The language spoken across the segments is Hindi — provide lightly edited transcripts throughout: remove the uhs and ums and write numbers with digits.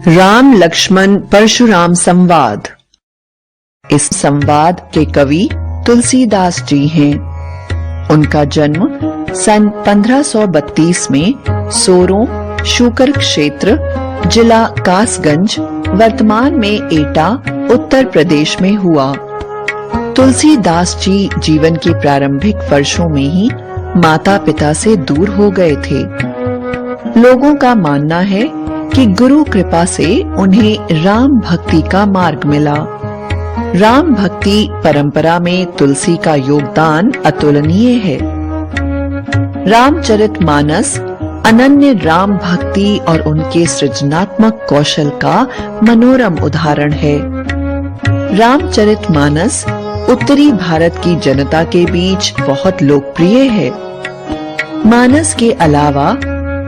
राम लक्ष्मण परशुराम संवाद। इस संवाद के कवि तुलसीदास जी हैं। उनका जन्म सन 1532 में सोरों शूकर क्षेत्र, जिला कासगंज, वर्तमान में एटा, उत्तर प्रदेश में हुआ। तुलसीदास जी जीवन के प्रारंभिक वर्षों में ही माता पिता से दूर हो गए थे। लोगों का मानना है कि गुरु कृपा से उन्हें राम भक्ति का मार्ग मिला। राम भक्ति परंपरा में तुलसी का योगदान अतुलनीय है। रामचरितमानस अनन्य राम भक्ति और उनके सृजनात्मक कौशल का मनोरम उदाहरण है। रामचरितमानस उत्तरी भारत की जनता के बीच बहुत लोकप्रिय है। मानस के अलावा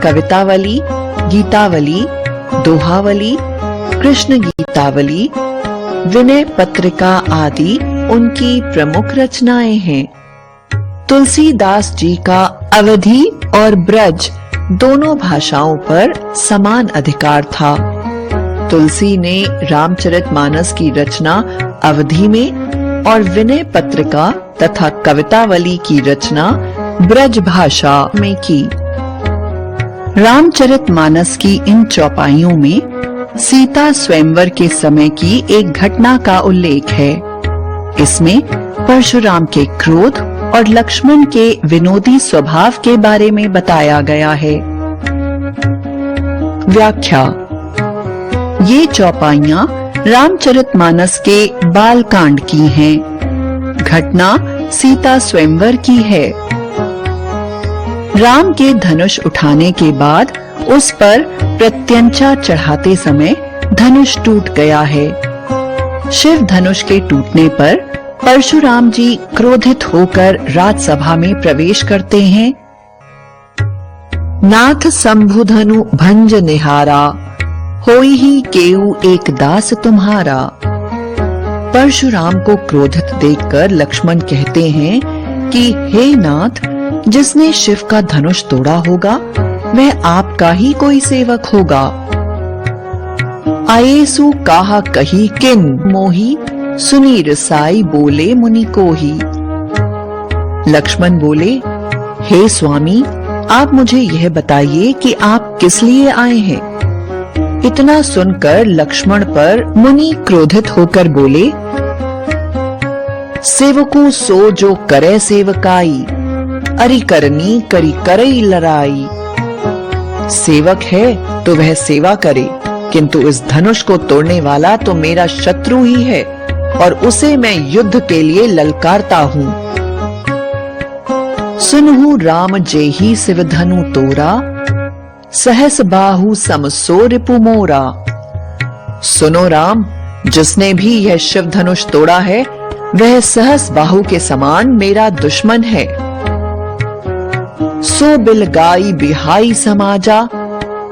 कवितावली, गीतावली, दोहावली, कृष्ण गीतावली, विनय पत्रिका आदि उनकी प्रमुख रचनाएं हैं। तुलसीदास जी का अवधी और ब्रज दोनों भाषाओं पर समान अधिकार था। तुलसी ने रामचरितमानस की रचना अवधी में और विनय पत्रिका तथा कवितावली की रचना ब्रज भाषा में की। रामचरितमानस की इन चौपाइयों में सीता स्वयंवर के समय की एक घटना का उल्लेख है। इसमें परशुराम के क्रोध और लक्ष्मण के विनोदी स्वभाव के बारे में बताया गया है। व्याख्या: ये चौपाइयां रामचरितमानस के बालकांड की हैं। घटना सीता स्वयंवर की है। राम के धनुष उठाने के बाद उस पर प्रत्यंचा चढ़ाते समय धनुष टूट गया है। शिव धनुष के टूटने पर परशुराम जी क्रोधित होकर राजसभा में प्रवेश करते हैं। नाथ शंभु धनु भंज निहारा, होई ही केऊ एक दास तुम्हारा। परशुराम को क्रोधित देखकर लक्ष्मण कहते हैं कि हे नाथ, जिसने शिव का धनुष तोड़ा होगा वह आपका ही कोई सेवक होगा। आयेसु काहा कही किन मोही, सुनी रसाई बोले मुनि को ही। लक्ष्मण बोले, हे स्वामी, आप मुझे यह बताइए कि आप किस लिए आए हैं। इतना सुनकर लक्ष्मण पर मुनि क्रोधित होकर बोले, सेवकू सो जो करे सेवकाई, अरि करनी करी करई लड़ाई। सेवक है तो वह सेवा करे, किंतु इस धनुष को तोड़ने वाला तो मेरा शत्रु ही है और उसे मैं युद्ध के लिए ललकारता हूँ। सुनहु राम जेहि शिव धनु तोरा, सहस बाहु सम सो रिपु मोरा। सुनो राम, जिसने भी यह शिव धनुष तोड़ा है वह सहस बाहु के समान मेरा दुश्मन है। सो बिलगाई बिहाई समाजा,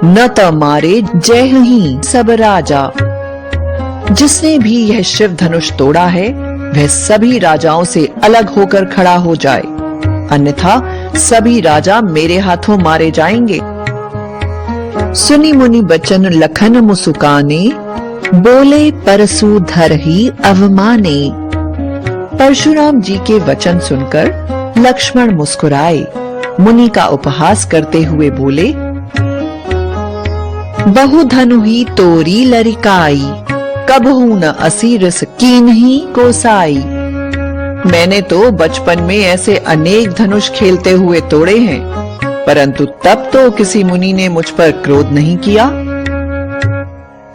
न त मारे जय ही सब राजा। जिसने भी यह शिव धनुष तोड़ा है वह सभी राजाओं से अलग होकर खड़ा हो जाए, अन्यथा सभी राजा मेरे हाथों मारे जाएंगे। सुनी मुनि बचन लखन मुसुकाने, बोले परसु धर ही अवमाने। परशुराम जी के वचन सुनकर लक्ष्मण मुस्कुराए। मुनि का उपहास करते हुए बोले, बहु धनु ही तोरी लरिकाई, कबहू न असी रस कीन्ही कोसाई। मैंने तो बचपन में ऐसे अनेक धनुष खेलते हुए तोड़े हैं, परंतु तब तो किसी मुनि ने मुझ पर क्रोध नहीं किया।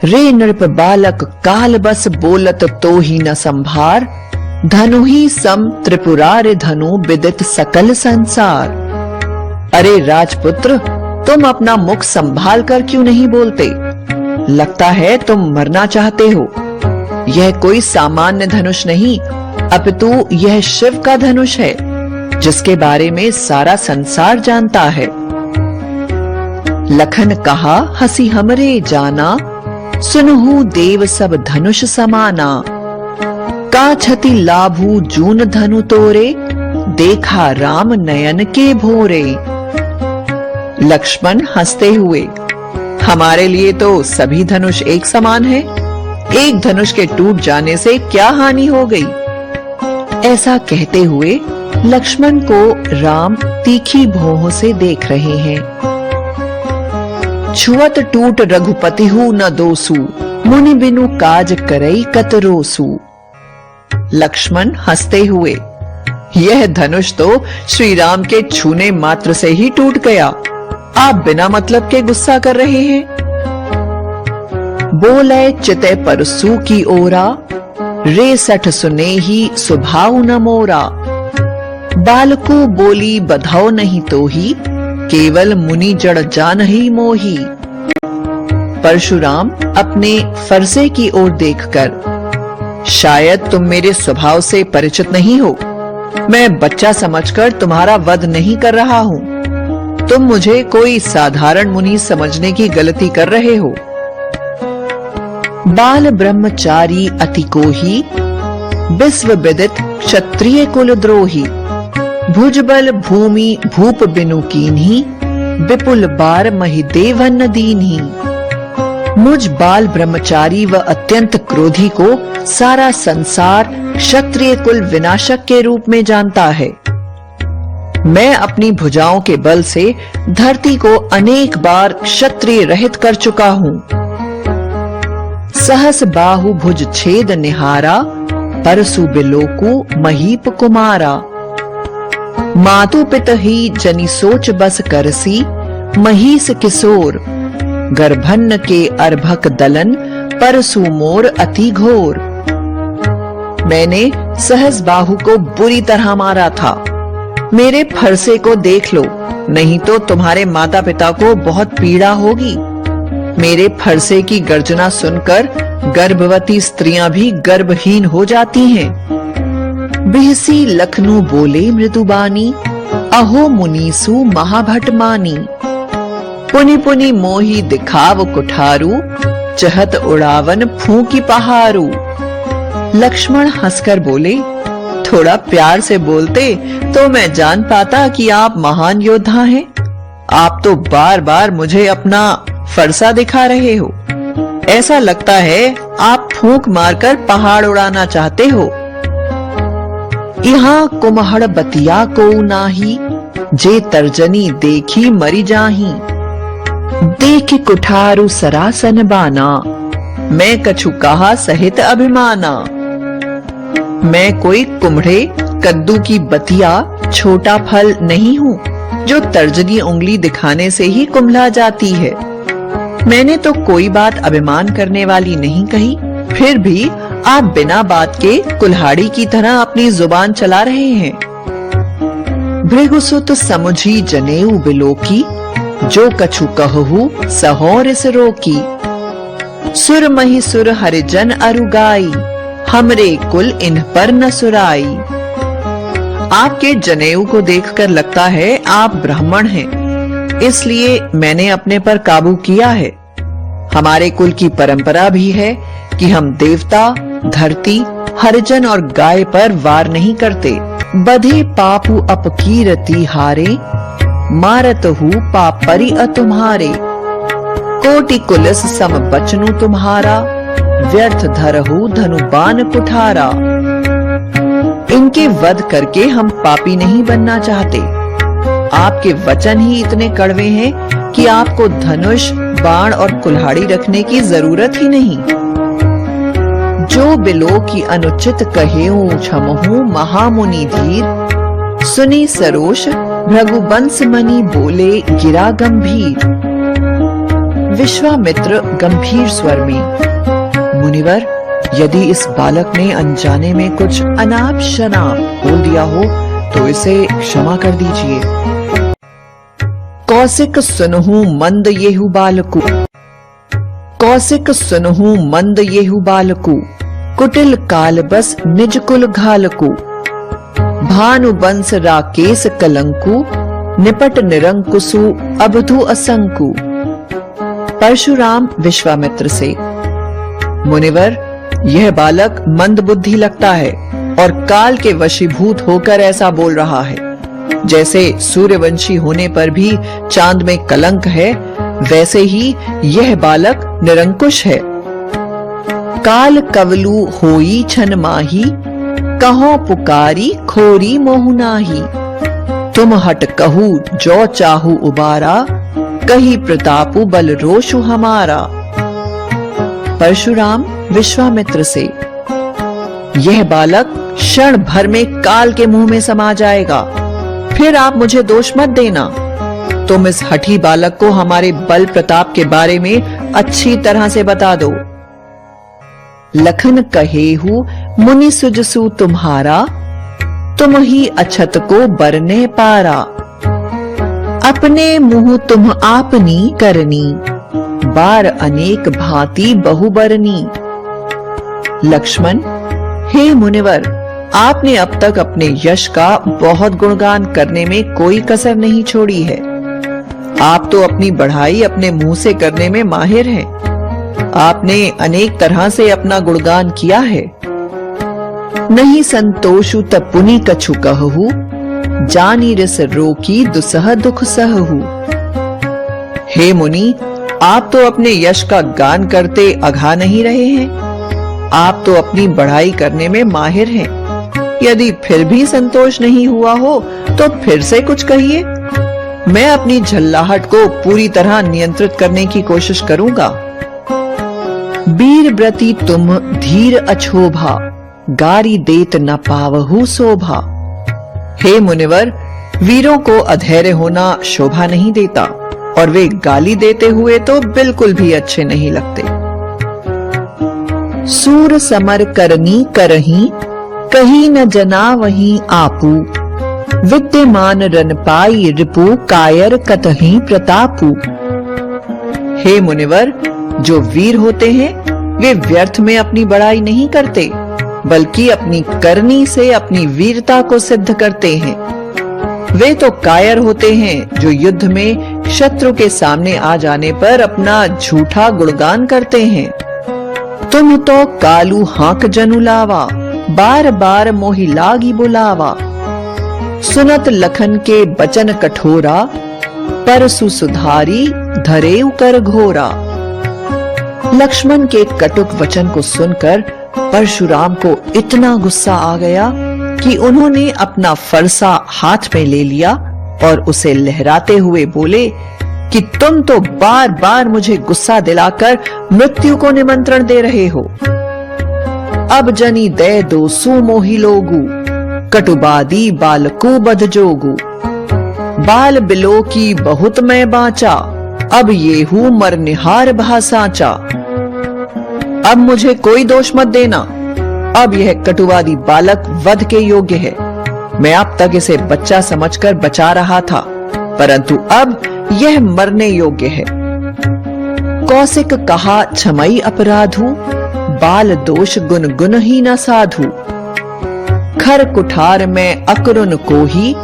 रे नृप बालक काल बस बोलत तो ही न संभार, धनु ही सम त्रिपुरार धनु विदित सकल संसार। अरे राजपुत्र, तुम अपना मुख संभाल कर क्यों नहीं बोलते? लगता है तुम मरना चाहते हो। यह कोई सामान्य धनुष नहीं, अपितु यह शिव का धनुष है, जिसके बारे में सारा संसार जानता है। लखन कहा हसी हमरे जाना, सुनहु देव सब धनुष समाना। का छति लाभू जून धनु तोरे, देखा राम नयन के भोरे। लक्ष्मण हंसते हुए, हमारे लिए तो सभी धनुष एक समान है। एक धनुष के टूट जाने से क्या हानि हो गई? ऐसा कहते हुए लक्ष्मण को राम तीखी भौहों से देख रहे हैं। छुअत टूट रघुपति हूँ न दोसु, मुनि बिनु काज करई कतरोसु। लक्ष्मण हंसते हुए, यह धनुष तो श्री राम के छूने मात्र से ही टूट गया, आप बिना मतलब के गुस्सा कर रहे हैं। बोले चिते परसु की ओरा, रे सठ सुने ही सुभाव न मोरा। बालको बोली बधाओ नहीं तो ही, केवल मुनि जड़ जान ही मोही। परशुराम अपने फरसे की ओर देखकर, शायद तुम मेरे स्वभाव से परिचित नहीं हो। मैं बच्चा समझकर तुम्हारा वध नहीं कर रहा हूँ। तुम मुझे कोई साधारण मुनि समझने की गलती कर रहे हो। बाल ब्रह्मचारी अति कोही, विश्व विदित क्षत्रिय कुल द्रोही। भुजबल भूमि भूप बिनु कीन्ही, विपुल बार महिदेवन दीन्ही। मुझ बाल ब्रह्मचारी व अत्यंत क्रोधी को सारा संसार क्षत्रिय कुल विनाशक के रूप में जानता है। मैं अपनी भुजाओं के बल से धरती को अनेक बार क्षत्रिय रहित कर चुका हूँ। सहस बाहु भुज छेद निहारा, परसु बिलोकु महीप कुमारा। मातु पित ही जनि सोच बस करसी, महीस किशोर। गर्भन्न के अर्भक दलन, परसु मोर अति घोर। मैंने सहस बाहु को बुरी तरह मारा था। मेरे फरसे को देख लो, नहीं तो तुम्हारे माता पिता को बहुत पीड़ा होगी। मेरे फरसे की गर्जना सुनकर गर्भवती स्त्रियां भी गर्भहीन हो जाती हैं। बिहसी लखनऊ बोले मृदुबानी, अहो मुनीसु महाभट मानी। पुनि पुनि मोही दिखाव कुठारू, चहत उड़ावन फूंकी पहारू। लक्ष्मण हंसकर बोले, थोड़ा प्यार से बोलते तो मैं जान पाता कि आप महान योद्धा हैं। आप तो बार बार मुझे अपना फरसा दिखा रहे हो। ऐसा लगता है आप फूंक मारकर पहाड़ उड़ाना चाहते हो। यहाँ कुम्हड़ बतिया को नाही, जे तर्जनी देखी मरी जाही। देख कुठारू सरासन बाना, मैं कछु कहा सहित अभिमाना। मैं कोई कुम्हड़े कद्दू की बतिया छोटा फल नहीं हूँ, जो तर्जनी उंगली दिखाने से ही कुम्हला जाती है। मैंने तो कोई बात अभिमान करने वाली नहीं कही, फिर भी आप बिना बात के कुल्हाड़ी की तरह अपनी जुबान चला रहे हैं। भृगुसुत समुझी जनेऊ बिलोकी, जो कछु कहू सहोर इस रोकी। सुर मही सुर हरिजन अरुगाई, हमरे कुल इन पर न सुराई। आपके जनेऊ को देखकर लगता है आप ब्राह्मण हैं, इसलिए मैंने अपने पर काबू किया है। हमारे कुल की परंपरा भी है कि हम देवता, धरती, हरिजन और गाय पर वार नहीं करते। बधे पापु अपकीरति हारे, मारत हूँ पाप परि तुम्हारे। कोटि कुलस सम बचनु तुम्हारा, व्यर्थ धरहु धनुबान कुठारा। इनके वध करके हम पापी नहीं बनना चाहते। आपके वचन ही इतने कड़वे हैं कि आपको धनुष, बाण और कुल्हाड़ी रखने की जरूरत ही नहीं। जो बिलो की अनुचित कहेऊ क्षमहु महामुनि धीर। सुनी सरोष भृगुवंश मणि बोले गिरा गंभीर। विश्वामित्र गंभीर स्वर में, मुनिवर, यदि इस बालक ने अनजाने में कुछ अनाप शनाप बोल दिया हो तो इसे क्षमा कर दीजिए। कौशिक सुनहु मंद येहु बालकु, कौशिक सुनहु मंद येहु बालकु। कुटिल काल बस निज कुल घालकु। भानु बंस राकेश कलंकु, निपट निरंकुसु अबधु असंकु। परशुराम विश्वामित्र से, मुनिवर, यह बालक मंद बुद्धि लगता है और काल के वशीभूत होकर ऐसा बोल रहा है। जैसे सूर्यवंशी होने पर भी चांद में कलंक है, वैसे ही यह बालक निरंकुश है। काल कवलू होई छन माही, कहो पुकारी खोरी मोहु नाही। तुम हट कहू जो चाहू उबारा, कही प्रतापु बल रोषु हमारा। परशुराम विश्वामित्र से, यह बालक क्षण भर में काल के मुंह में समा जाएगा, फिर आप मुझे दोष मत देना। तुम इस हठी बालक को हमारे बल प्रताप के बारे में अच्छी तरह से बता दो। लखन कहेहु मुनि सुजसु तुम्हारा, तुम ही अछत को बरने पारा। अपने मुंह तुम आपनी करनी, बार अनेक भांति बहुबरनी। लक्ष्मण, हे मुनिवर, आपने अब तक अपने यश का बहुत गुणगान करने में कोई कसर नहीं छोड़ी है। आप तो अपनी बढ़ाई अपने मुंह से करने में माहिर हैं। आपने अनेक तरह से अपना गुणगान किया है। नहीं संतोषु तब पुनि कछु कहु, जानी रिस रोकी दुसह दुख सहु। हे मुनि, आप तो अपने यश का गान करते अघा नहीं रहे हैं। आप तो अपनी बढ़ाई करने में माहिर हैं। यदि फिर भी संतोष नहीं हुआ हो तो फिर से कुछ कहिए। मैं अपनी झल्लाहट को पूरी तरह नियंत्रित करने की कोशिश करूंगा। वीर व्रती तुम धीर अछोभा, गारी देत न पावहु शोभा। हे मुनिवर, वीरों को अधैर्य होना शोभा नहीं देता और वे गाली देते हुए तो बिल्कुल भी अच्छे नहीं लगते। सूर समर करनी करही, कही न जना वही आपू। विद्यमान रन पाई रिपु, कायर कतही प्रतापू। हे मुनिवर, जो वीर होते हैं वे व्यर्थ में अपनी बड़ाई नहीं करते, बल्कि अपनी करनी से अपनी वीरता को सिद्ध करते हैं। वे तो कायर होते हैं जो युद्ध में शत्रु के सामने आ जाने पर अपना झूठा गुणगान करते हैं। तुम तो कालू हाक जनु लावा, बार बार मोहि लागी बुलावा। सुनत लखन के बचन कठोरा, परसु सुधारी धरेउ कर घोरा। लक्ष्मण के कटुक वचन को सुनकर परशुराम को इतना गुस्सा आ गया कि उन्होंने अपना फरसा हाथ में ले लिया और उसे लहराते हुए बोले कि तुम तो बार बार मुझे गुस्सा दिलाकर मृत्यु को निमंत्रण दे रहे हो। अब जनी दे दो सुमोहि लोगु, कटुबादी बालकु बध जोगु। बाल बिलो की बहुत मैं बाचा, अब ये हूं मरनिहार भासाचा। अब मुझे कोई दोष मत देना। अब यह कटुवादी बालक वध के योग्य है। मैं अब तक इसे बच्चा समझकर बचा रहा था, परंतु अब यह मरने योग्य है। कौशिक कहा क्षमई अपराधु, बाल दोष गुन गुन ही न साधु। खर कुठार में अकरुन को ही,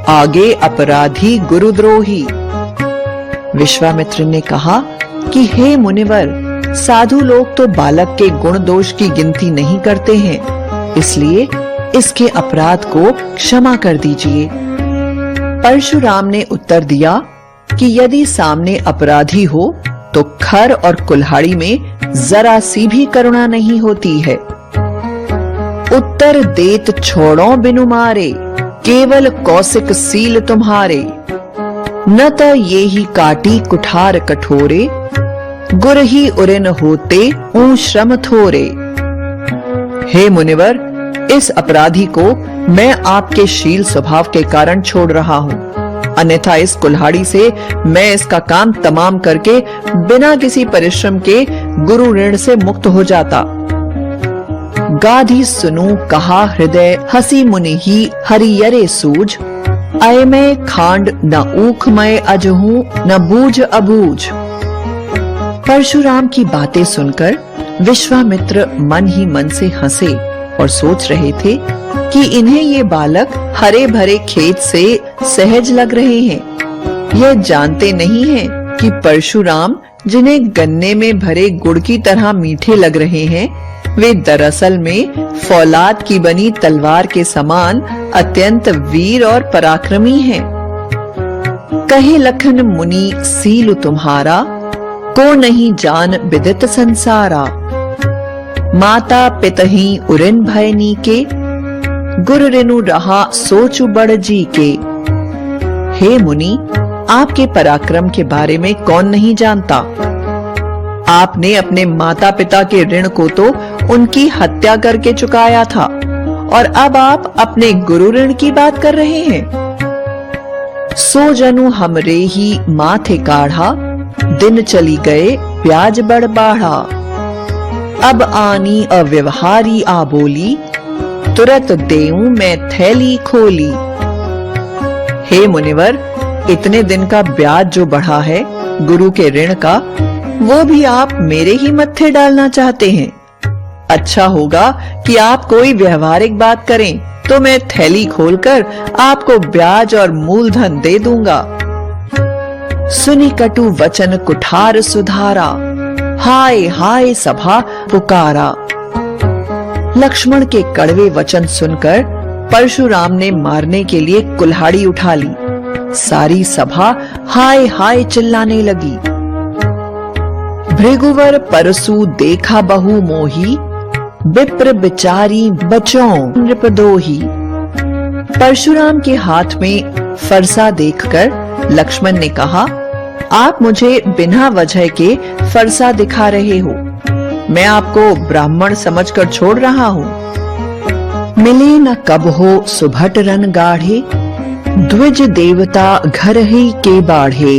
आगे अपराधी गुरुद्रोही। विश्वामित्र ने कहा कि हे मुनिवर, साधु लोग तो बालक के गुण दोष की गिनती नहीं करते हैं, इसलिए इसके अपराध को क्षमा कर दीजिए। परशुराम ने उत्तर दिया कि यदि सामने अपराधी हो तो खर और कुल्हाड़ी में जरा सी भी करुणा नहीं होती है। उत्तर देत छोड़ो बिनु मारे, केवल कौशिक सील तुम्हारे। न त ये ही काटी कुठार कठोरे, गुर ही उरिन होते ऊं श्रम थोरे। हे मुनिवर, इस अपराधी को मैं आपके शील स्वभाव के कारण छोड़ रहा हूँ, अन्यथा इस कुल्हाड़ी से मैं इसका काम तमाम करके बिना किसी परिश्रम के गुरु ऋण से मुक्त हो जाता। गाधी सुनू कहा हृदय, हसी मुनि ही हरियरे सूझ। अय मैं खांड न ऊख मैं अजहूं, न बूझ अबूझ। परशुराम की बातें सुनकर विश्वामित्र मन ही मन से हंसे और सोच रहे थे कि इन्हें ये बालक हरे भरे खेत से सहज लग रहे हैं। यह जानते नहीं हैं कि परशुराम, जिन्हें गन्ने में भरे गुड़ की तरह मीठे लग रहे हैं, वे दरअसल में फौलाद की बनी तलवार के समान अत्यंत वीर और पराक्रमी हैं। कहे लखन मुनि सीलु तुम्हारा, को नहीं जान विदित संसारा। माता पितहि उरिन भय नीके, गुरु रेनु रहा सोचु बड़ जी के। हे मुनि, आपके पराक्रम के बारे में कौन नहीं जानता। आपने अपने माता पिता के ऋण को तो उनकी हत्या करके चुकाया था, और अब आप अपने गुरु ऋण की बात कर रहे हैं। सो जनु हमरे ही माथे काढ़ा, दिन चली गए ब्याज बड़ बाढ़ा। अब आनी अव्यवहारी आ बोली, तुरत देऊं मैं थैली खोली। हे मुनिवर, इतने दिन का ब्याज जो बढ़ा है गुरु के ऋण का, वो भी आप मेरे ही मत्थे डालना चाहते हैं। अच्छा होगा कि आप कोई व्यवहारिक बात करें, तो मैं थैली खोलकर आपको ब्याज और मूलधन दे दूंगा। सुनी कटु वचन कुठार सुधारा, हाय हाय सभा पुकारा। लक्ष्मण के कड़वे वचन सुनकर परशुराम ने मारने के लिए कुल्हाड़ी उठा ली। सारी सभा हाय हाय चिल्लाने लगी। भृगुवर परसु देखा बहु मोही, विप्र बिचारी बचो नृपदोही। परशुराम के हाथ में फरसा देखकर लक्ष्मण ने कहा, आप मुझे बिना वजह के फरसा दिखा रहे हो। मैं आपको ब्राह्मण समझकर छोड़ रहा हूँ। मिले न कब हो सुभट रन गाढ़े, द्विज देवता घर ही के बाढ़े।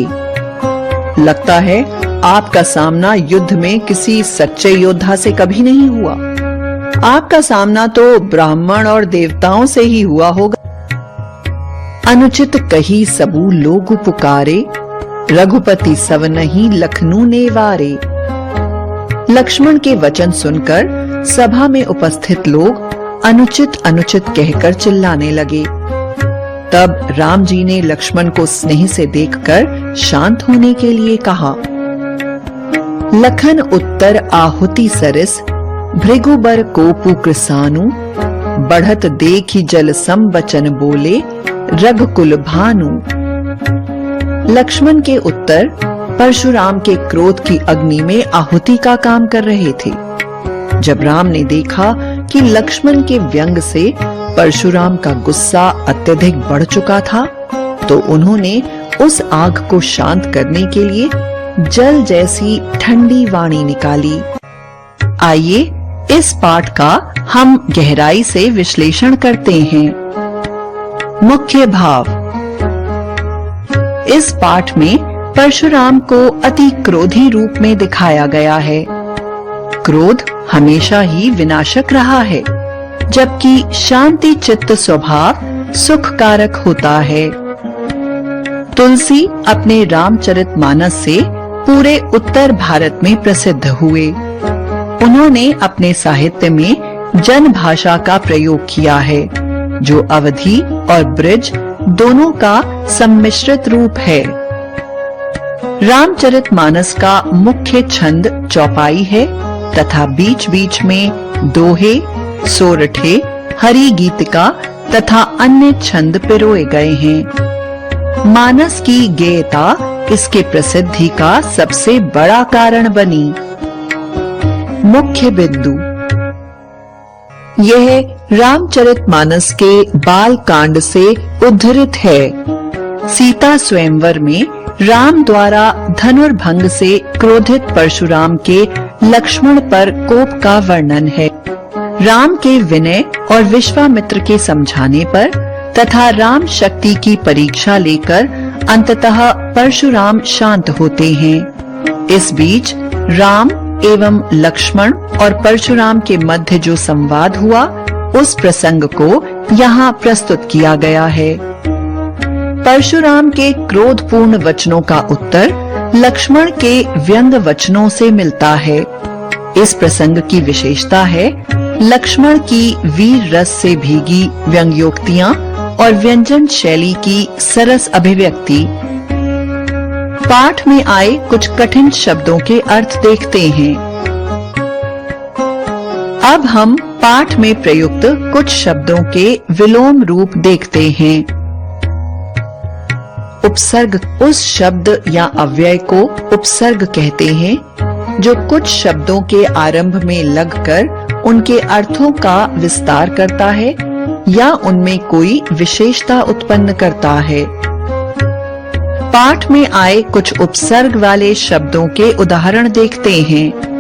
लगता है आपका सामना युद्ध में किसी सच्चे योद्धा से कभी नहीं हुआ। आपका सामना तो ब्राह्मण और देवताओं से ही हुआ होगा। अनुचित कही सबू लोग पुकारे, रघुपति सब नहीं लखनऊ ने वारे। लक्ष्मण के वचन सुनकर सभा में उपस्थित लोग अनुचित अनुचित कहकर चिल्लाने लगे। तब राम जी ने लक्ष्मण को स्नेह से देखकर शांत होने के लिए कहा। लखन उत्तर आहुति सरस, भृगुबर कोपु कृसानु। बढ़त देखी जल सम वचन बोले, रघुकुल भानु। लक्ष्मण के उत्तर परशुराम के क्रोध की अग्नि में आहुति का काम कर रहे थे। जब राम ने देखा कि लक्ष्मण के व्यंग से परशुराम का गुस्सा अत्यधिक बढ़ चुका था, तो उन्होंने उस आग को शांत करने के लिए जल जैसी ठंडी वाणी निकाली। आइए इस पाठ का हम गहराई से विश्लेषण करते हैं। मुख्य भाव। इस पाठ में परशुराम को अति क्रोधी रूप में दिखाया गया है। क्रोध हमेशा ही विनाशक रहा है, जबकि शांति चित्त स्वभाव सुख कारक होता है। तुलसी अपने रामचरितमानस से पूरे उत्तर भारत में प्रसिद्ध हुए। उन्होंने अपने साहित्य में जन भाषा का प्रयोग किया है, जो अवधी और ब्रिज दोनों का सम्मिश्रित रूप है। रामचरितमानस का मुख्य छंद चौपाई है तथा बीच बीच में दोहे, सोरठे, हरि गीतिका तथा अन्य छंद पिरोए गए हैं। मानस की गेयता इसके प्रसिद्धि का सबसे बड़ा कारण बनी। मुख्य बिंदु। यह रामचरितमानस के बाल कांड से उद्धृत है। सीता स्वयंवर में राम द्वारा धनुर्भंग से क्रोधित परशुराम के लक्ष्मण पर कोप का वर्णन है। राम के विनय और विश्वामित्र के समझाने पर तथा राम शक्ति की परीक्षा लेकर अंततः परशुराम शांत होते हैं। इस बीच राम एवं लक्ष्मण और परशुराम के मध्य जो संवाद हुआ, उस प्रसंग को यहाँ प्रस्तुत किया गया है। परशुराम के क्रोधपूर्ण वचनों का उत्तर लक्ष्मण के व्यंग वचनों से मिलता है। इस प्रसंग की विशेषता है लक्ष्मण की वीर रस से भीगी व्यंग्योक्तियां और व्यंजन शैली की सरस अभिव्यक्ति। पाठ में आए कुछ कठिन शब्दों के अर्थ देखते हैं। अब हम पाठ में प्रयुक्त कुछ शब्दों के विलोम रूप देखते हैं। उपसर्ग उस शब्द या अव्यय को उपसर्ग कहते हैं जो कुछ शब्दों के आरंभ में लगकर उनके अर्थों का विस्तार करता है या उनमें कोई विशेषता उत्पन्न करता है। पाठ में आए कुछ उपसर्ग वाले शब्दों के उदाहरण देखते हैं।